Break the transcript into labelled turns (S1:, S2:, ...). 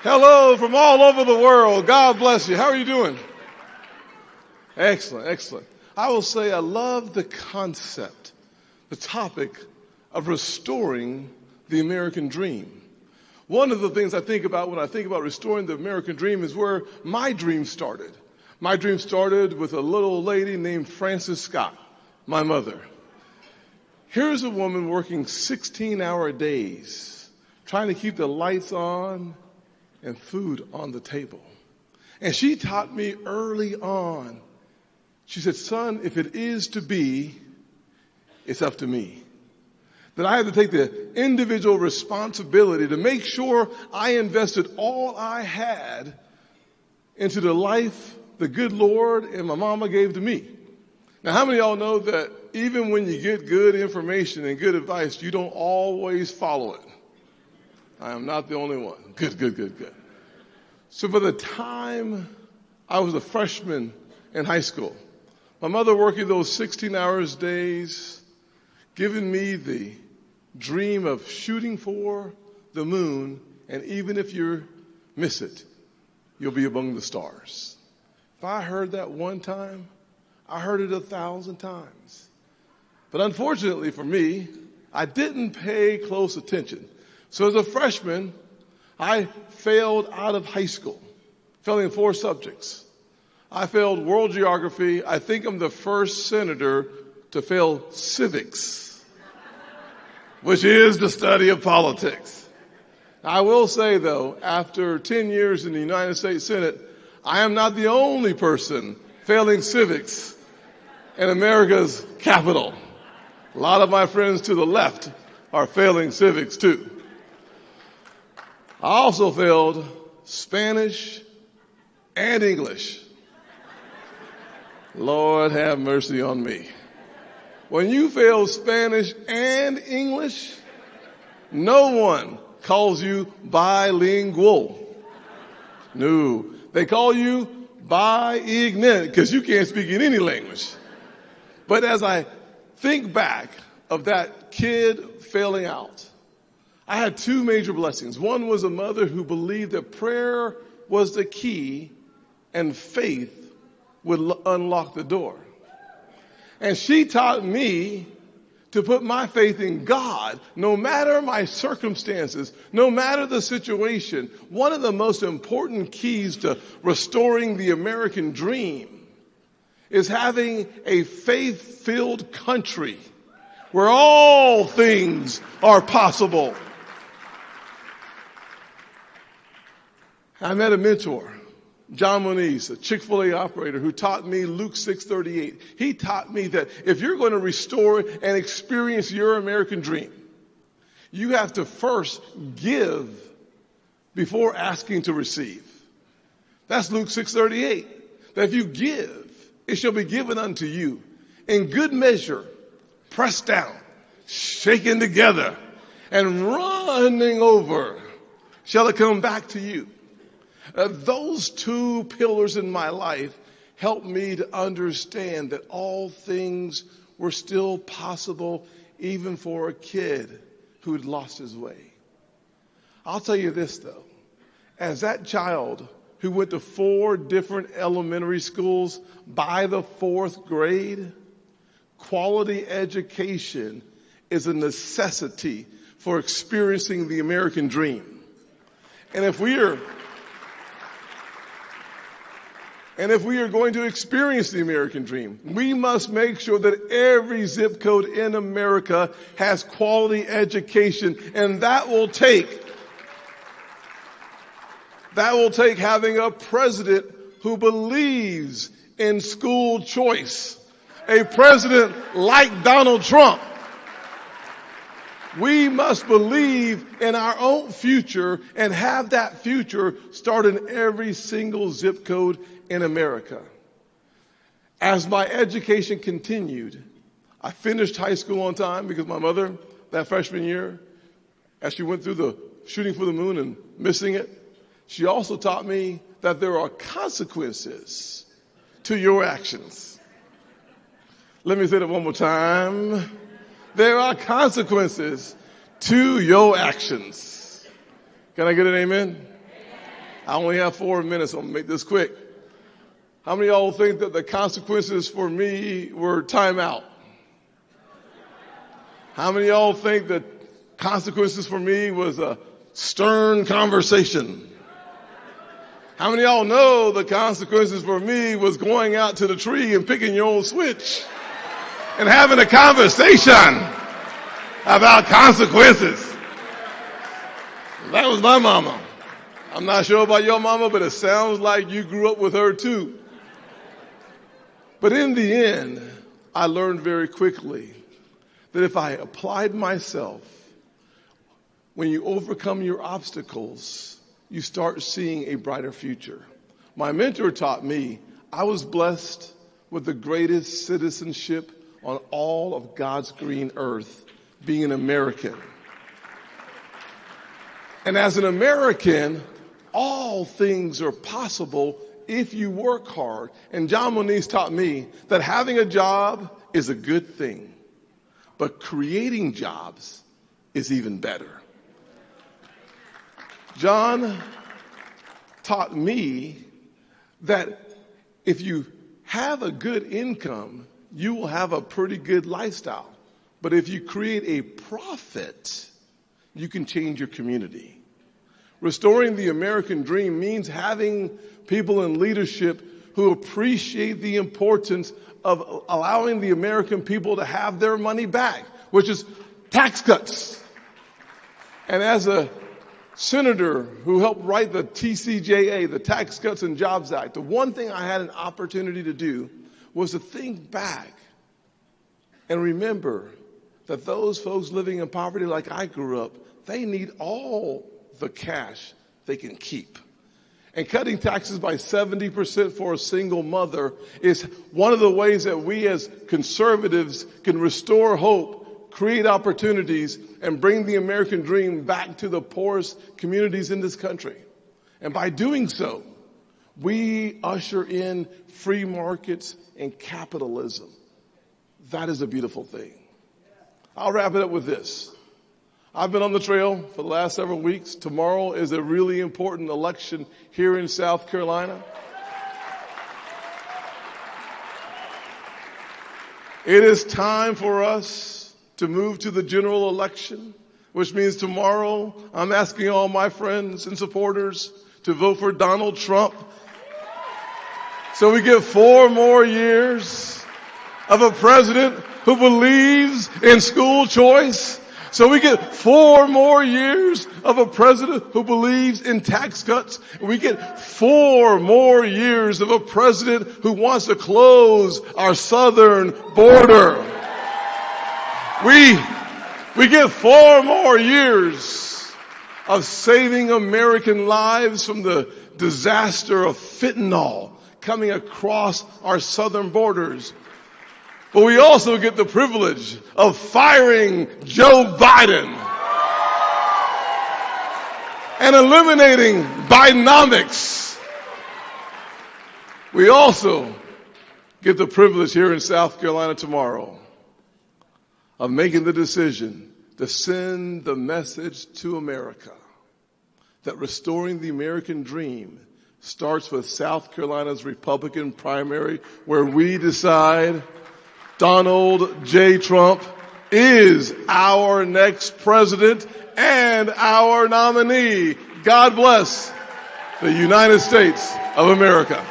S1: Hello from all over the world. God bless you. How are you doing? Excellent, excellent. I will say I love the concept, the topic of restoring the American dream. One of the things I think about when I think about restoring the American dream is where my dream started. My dream started with a little lady named Frances Scott, my mother. Here's a woman working 16-hour days, trying to keep the lights on and food on the table. And she taught me early on. She said, son, if it is to be, it's up to me. That I had to take the individual responsibility to make sure I invested all I had into the life the good Lord and my mama gave to me. Now, how many of y'all know that even when you get good information and good advice, you don't always follow it? I am not the only one. Good. So by the time I was a freshman in high school, my mother working those 16 hours days, giving me the dream of shooting for the moon, and even if you miss it, you'll be among the stars. If I heard that one time, I heard it 1,000 times. But unfortunately for me, I didn't pay close attention. So as a freshman, I failed out of high school, failing 4 subjects. I failed world geography. I think I'm the first senator to fail civics, which is the study of politics. I will say, though, after 10 years in the United States Senate, I am not the only person failing civics in America's capital. A lot of my friends to the left are failing civics, too. I also failed Spanish and English. Lord have mercy on me. When you fail Spanish and English, no one calls you bilingual. No, they call you bi-ignorant because you can't speak in any language. But as I think back of that kid failing out, I had 2 major blessings. One was a mother who believed that prayer was the key and faith would unlock the door. And she taught me to put my faith in God, no matter my circumstances, no matter the situation. One of the most important keys to restoring the American dream is having a faith-filled country where all things are possible. I met a mentor, John Moniz, a Chick-fil-A operator who taught me Luke 6:38. He taught me that if you're going to restore and experience your American dream, you have to first give before asking to receive. That's Luke 6:38. That if you give, it shall be given unto you in good measure, pressed down, shaken together, and running over, shall it come back to you. Those 2 pillars in my life helped me to understand that all things were still possible even for a kid who had lost his way. I'll tell you this, though. As that child who went to 4 different elementary schools by the 4th grade, quality education is a necessity for experiencing the American dream. And if we are going to experience the American dream, we must make sure that every zip code in America has quality education, and that will take having a president who believes in school choice, a president like Donald Trump. We must believe in our own future and have that future start in every single zip code in America. As my education continued, I finished high school on time because my mother, that freshman year, as she went through the shooting for the moon and missing it, she also taught me that there are consequences to your actions. Let me say that one more time. There are consequences to your actions. Can I get an amen? I only have 4 minutes. I'm going to make this quick. How many of y'all think that the consequences for me were timeout? How many of y'all think that consequences for me was a stern conversation? How many of y'all know the consequences for me was going out to the tree and picking your own switch and having a conversation about consequences? That was my mama. I'm not sure about your mama, but it sounds like you grew up with her too. But in the end, I learned very quickly that if I applied myself, when you overcome your obstacles, you start seeing a brighter future. My mentor taught me I was blessed with the greatest citizenship on all of God's green earth, being an American. And as an American, all things are possible if you work hard. And John Moniz taught me that having a job is a good thing, but creating jobs is even better. John taught me that if you have a good income, you will have a pretty good lifestyle. But if you create a profit, you can change your community. Restoring the American dream means having people in leadership who appreciate the importance of allowing the American people to have their money back, which is tax cuts. And as a senator who helped write the TCJA, the Tax Cuts and Jobs Act, the one thing I had an opportunity to do was to think back and remember that those folks living in poverty like I grew up, they need all the cash they can keep. And cutting taxes by 70% for a single mother is one of the ways that we as conservatives can restore hope, create opportunities, and bring the American dream back to the poorest communities in this country. And by doing so, we usher in free markets and capitalism. That is a beautiful thing. I'll wrap it up with this. I've been on the trail for the last several weeks. Tomorrow is a really important election here in South Carolina. It is time for us to move to the general election, which means tomorrow I'm asking all my friends and supporters to vote for Donald Trump. So we get 4 more years of a president who believes in school choice. So we get 4 more years of a president who believes in tax cuts. We get 4 more years of a president who wants to close our southern border. We get 4 more years of saving American lives from the disaster of fentanyl coming across our southern borders. But we also get the privilege of firing Joe Biden and eliminating Bidenomics. We also get the privilege here in South Carolina tomorrow of making the decision to send the message to America that restoring the American dream starts with South Carolina's Republican primary, where we decide Donald J. Trump is our next president and our nominee. God bless the United States of America.